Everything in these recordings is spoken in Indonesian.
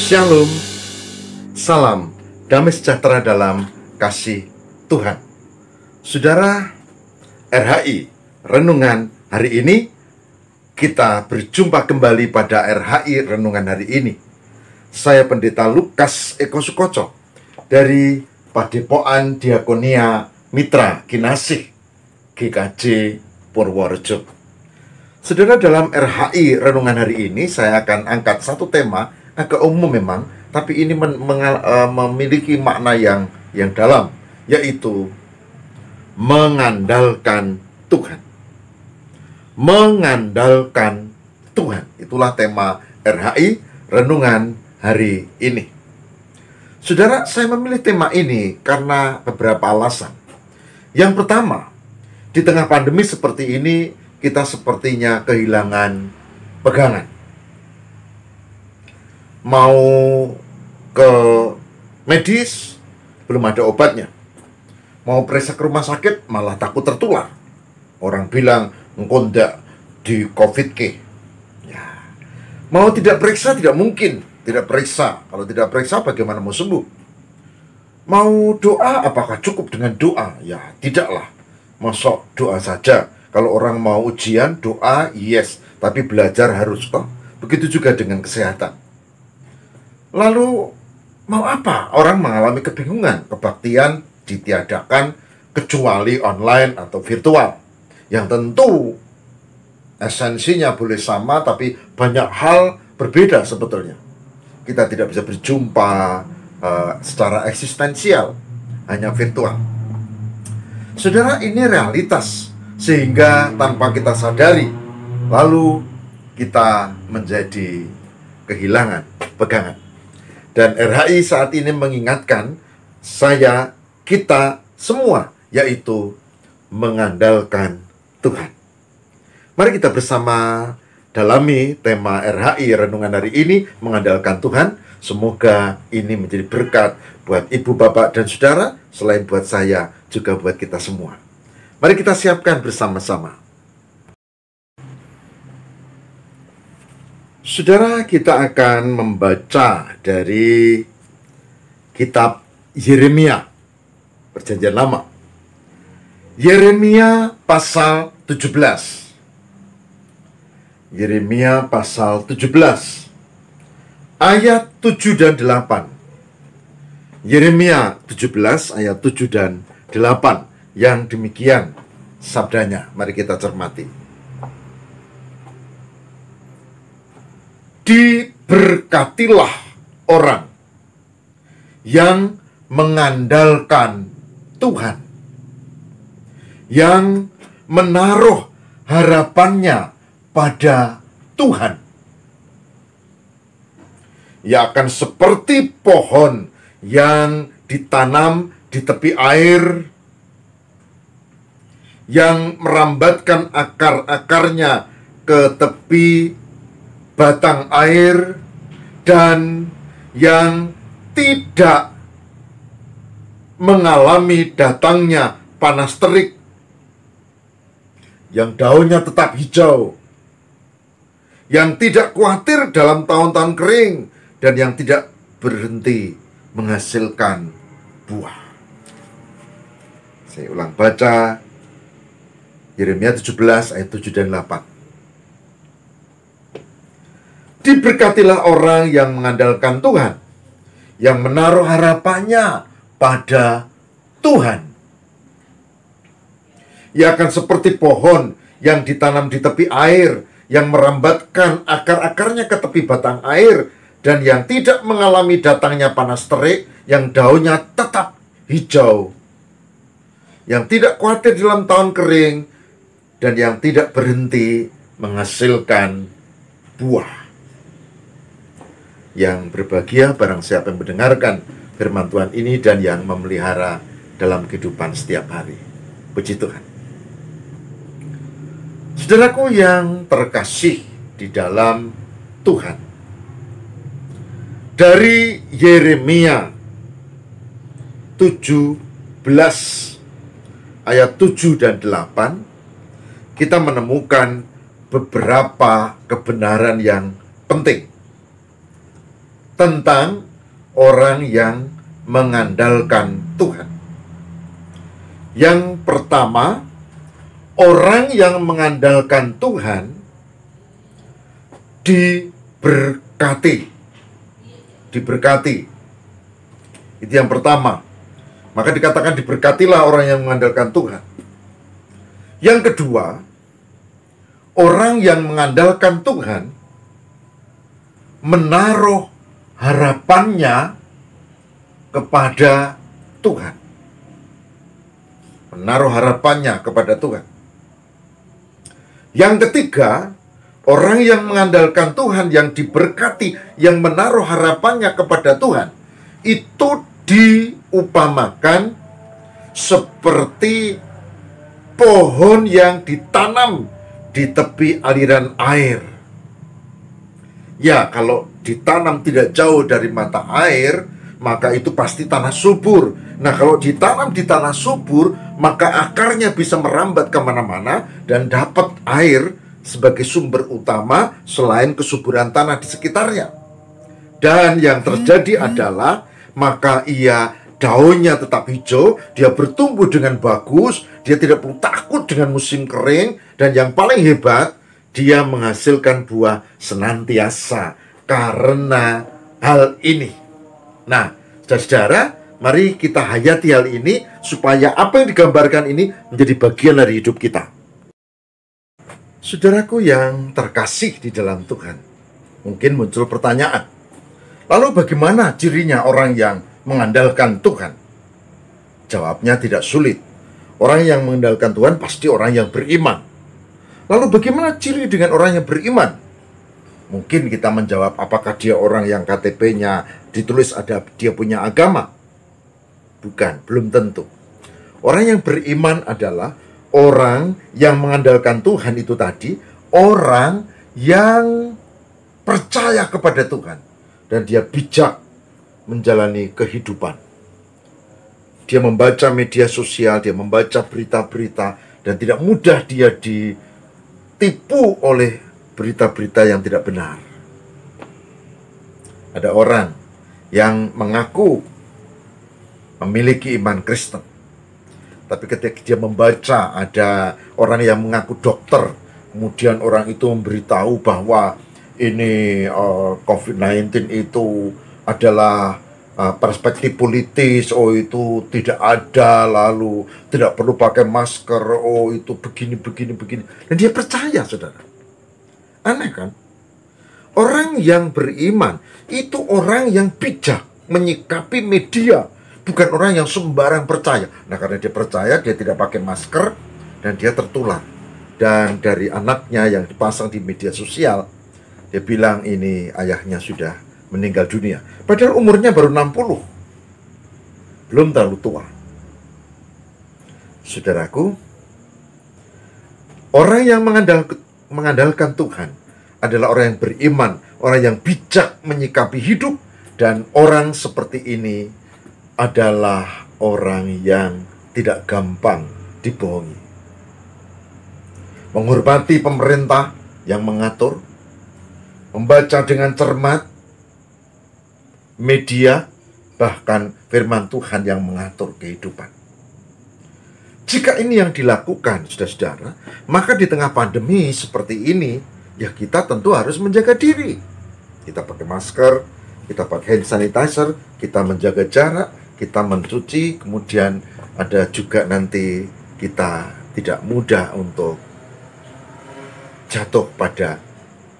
Shalom, salam damai sejahtera dalam kasih Tuhan. Saudara, RHI Renungan hari ini, kita berjumpa kembali pada RHI Renungan hari ini. Saya Pendeta Lukas Eko Sukoco dari Padepokan Diakonia Mitra Kinasih GKJ Purworejo. Saudara, dalam RHI Renungan hari ini saya akan angkat satu tema agak umum memang, tapi ini memiliki makna yang dalam, yaitu mengandalkan Tuhan. Mengandalkan Tuhan. Itulah tema RHI Renungan hari ini. Saudara, saya memilih tema ini karena beberapa alasan. Yang pertama, di tengah pandemi seperti ini, kita sepertinya kehilangan pegangan. Mau ke medis, belum ada obatnya. Mau periksa ke rumah sakit, malah takut tertular. Orang bilang, engkau ndak di COVID ke. Ya. Mau tidak periksa, tidak mungkin. Tidak periksa. Kalau tidak periksa, bagaimana mau sembuh? Mau doa, apakah cukup dengan doa? Ya, tidaklah. Masuk doa saja. Kalau orang mau ujian, doa, yes. Tapi belajar harus kok. Begitu juga dengan kesehatan. Lalu, mau apa? Orang mengalami kebingungan. Kebaktian ditiadakan kecuali online atau virtual. Yang tentu esensinya boleh sama, tapi banyak hal berbeda sebetulnya. Kita tidak bisa berjumpa secara eksistensial, hanya virtual. Saudara, ini realitas. Sehingga tanpa kita sadari, lalu kita menjadi kehilangan pegangan. Dan RHI saat ini mengingatkan saya, kita semua, yaitu mengandalkan Tuhan. Mari kita bersama dalami tema RHI Renungan hari ini, mengandalkan Tuhan. Semoga ini menjadi berkat buat ibu, bapak, dan saudara, selain buat saya, juga buat kita semua. Mari kita siapkan bersama-sama. Saudara, kita akan membaca dari kitab Yeremia, Perjanjian Lama. Yeremia pasal 17. Yeremia pasal 17, ayat 7 dan 8. Yeremia 17 ayat 7 dan 8. Yang demikian sabdanya. Mari kita cermati. Diberkatilah orang yang mengandalkan Tuhan, yang menaruh harapannya pada Tuhan. Ia akan seperti pohon yang ditanam di tepi air, yang merambatkan akar-akarnya ke tepi batang air, dan yang tidak mengalami datangnya panas terik, yang daunnya tetap hijau, yang tidak khawatir dalam tahun-tahun kering, dan yang tidak berhenti menghasilkan buah. Saya ulang baca Yeremia 17 ayat 7 dan 8. Diberkatilah orang yang mengandalkan Tuhan, yang menaruh harapannya pada Tuhan. Ia akan seperti pohon yang ditanam di tepi air, yang merambatkan akar-akarnya ke tepi batang air, dan yang tidak mengalami datangnya panas terik, yang daunnya tetap hijau, yang tidak khawatir dalam tahun kering, dan yang tidak berhenti menghasilkan buah. Yang berbahagia barang siapa yang mendengarkan firman Tuhan ini dan yang memelihara dalam kehidupan setiap hari. Puji Tuhan. Saudaraku yang terkasih di dalam Tuhan, dari Yeremia 17 ayat 7 dan 8, kita menemukan beberapa kebenaran yang penting. tentang orang yang mengandalkan Tuhan. Yang pertama, orang yang mengandalkan Tuhan diberkati. Diberkati. Itu yang pertama. Maka dikatakan diberkatilah orang yang mengandalkan Tuhan. Yang kedua, orang yang mengandalkan Tuhan menaruh harapannya kepada Tuhan. Menaruh harapannya kepada Tuhan. Yang ketiga, orang yang mengandalkan Tuhan, yang diberkati, yang menaruh harapannya kepada Tuhan, itu diupamakan seperti pohon yang ditanam di tepi aliran air. Ya, kalau ditanam tidak jauh dari mata air, maka itu pasti tanah subur. Nah, kalau ditanam di tanah subur, maka akarnya bisa merambat kemana-mana dan dapat air sebagai sumber utama selain kesuburan tanah di sekitarnya. Dan yang terjadi adalah, maka daunnya tetap hijau, dia bertumbuh dengan bagus, dia tidak perlu takut dengan musim kering, dan yang paling hebat, dia menghasilkan buah senantiasa karena hal ini. Nah, saudara-saudara, mari kita hayati hal ini supaya apa yang digambarkan ini menjadi bagian dari hidup kita. Saudaraku yang terkasih di dalam Tuhan, mungkin muncul pertanyaan, lalu bagaimana cirinya orang yang mengandalkan Tuhan? Jawabnya tidak sulit. Orang yang mengandalkan Tuhan pasti orang yang beriman. Lalu bagaimana ciri dengan orang yang beriman? Mungkin kita menjawab, apakah dia orang yang KTP-nya ditulis ada dia punya agama? Bukan, belum tentu. Orang yang beriman adalah orang yang mengandalkan Tuhan itu tadi, orang yang percaya kepada Tuhan dan dia bijak menjalani kehidupan. Dia membaca media sosial, dia membaca berita-berita, dan tidak mudah dia ditipu oleh berita-berita yang tidak benar. Ada orang yang mengaku memiliki iman Kristen, tapi ketika dia membaca ada orang yang mengaku dokter, kemudian orang itu memberitahu bahwa ini COVID-19 itu adalah perspektif politis, itu tidak ada, lalu tidak perlu pakai masker, itu begini, dan dia percaya, saudara. Aneh kan? Orang yang beriman itu orang yang bijak menyikapi media, bukan orang yang sembarang percaya. Nah, karena dia percaya, dia tidak pakai masker dan dia tertular. Dan dari anaknya yang dipasang di media sosial, dia bilang ini ayahnya sudah meninggal dunia. Padahal umurnya baru 60. Belum terlalu tua. Saudaraku, orang yang mengandalkan Tuhan adalah orang yang beriman, orang yang bijak menyikapi hidup, dan orang seperti ini adalah orang yang tidak gampang dibohongi. Menghormati pemerintah yang mengatur, membaca dengan cermat media, bahkan firman Tuhan yang mengatur kehidupan. Jika ini yang dilakukan, saudara-saudara, maka di tengah pandemi seperti ini, ya kita tentu harus menjaga diri. Kita pakai masker, kita pakai hand sanitizer, kita menjaga jarak, kita mencuci, kemudian ada juga nanti kita tidak mudah untuk jatuh pada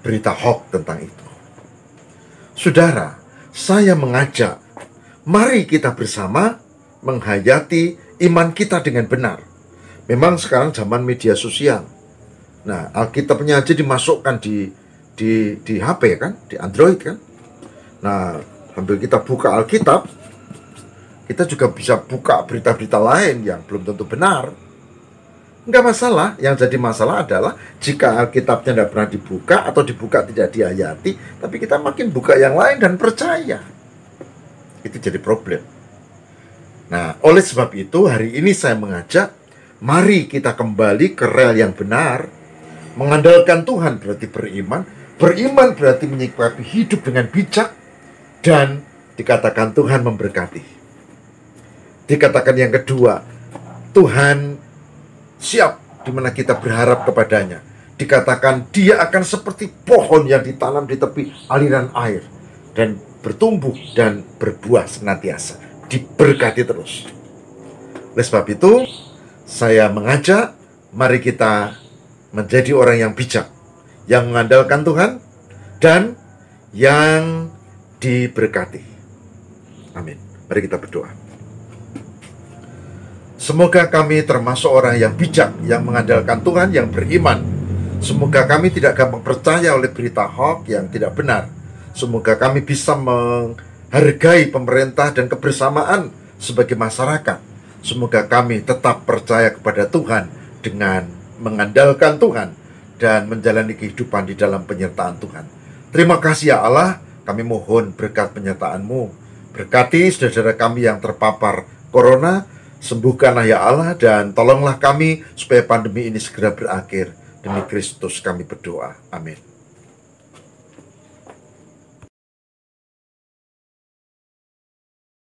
berita hoax tentang itu. Saudara, saya mengajak, mari kita bersama menghayati iman kita dengan benar. Memang sekarang zaman media sosial. Nah, Alkitabnya aja dimasukkan di HP kan, di Android kan. Nah, sambil kita buka Alkitab, kita juga bisa buka berita-berita lain yang belum tentu benar. Enggak masalah, yang jadi masalah adalah jika Alkitabnya tidak pernah dibuka atau dibuka tidak dihayati, tapi kita makin buka yang lain dan percaya. Itu jadi problem. Nah, oleh sebab itu hari ini saya mengajak, mari kita kembali ke rel yang benar. Mengandalkan Tuhan berarti beriman. Beriman berarti menyikapi hidup dengan bijak. Dan dikatakan Tuhan memberkati. Dikatakan yang kedua, Tuhan siap di mana kita berharap kepadanya. Dikatakan dia akan seperti pohon yang ditanam di tepi aliran air dan bertumbuh dan berbuah senantiasa, diberkati terus. Oleh sebab itu, saya mengajak, mari kita menjadi orang yang bijak, yang mengandalkan Tuhan dan yang diberkati. Amin. Mari kita berdoa. Semoga kami termasuk orang yang bijak, yang mengandalkan Tuhan, yang beriman. Semoga kami tidak gampang percaya oleh berita hoax yang tidak benar. Semoga kami bisa menghargai pemerintah dan kebersamaan sebagai masyarakat. Semoga kami tetap percaya kepada Tuhan dengan mengandalkan Tuhan dan menjalani kehidupan di dalam penyertaan Tuhan. Terima kasih ya Allah, kami mohon berkat penyertaan-Mu. Berkati saudara kami yang terpapar corona, sembuhkanlah ya Allah, dan tolonglah kami supaya pandemi ini segera berakhir. Demi Kristus kami berdoa. Amin.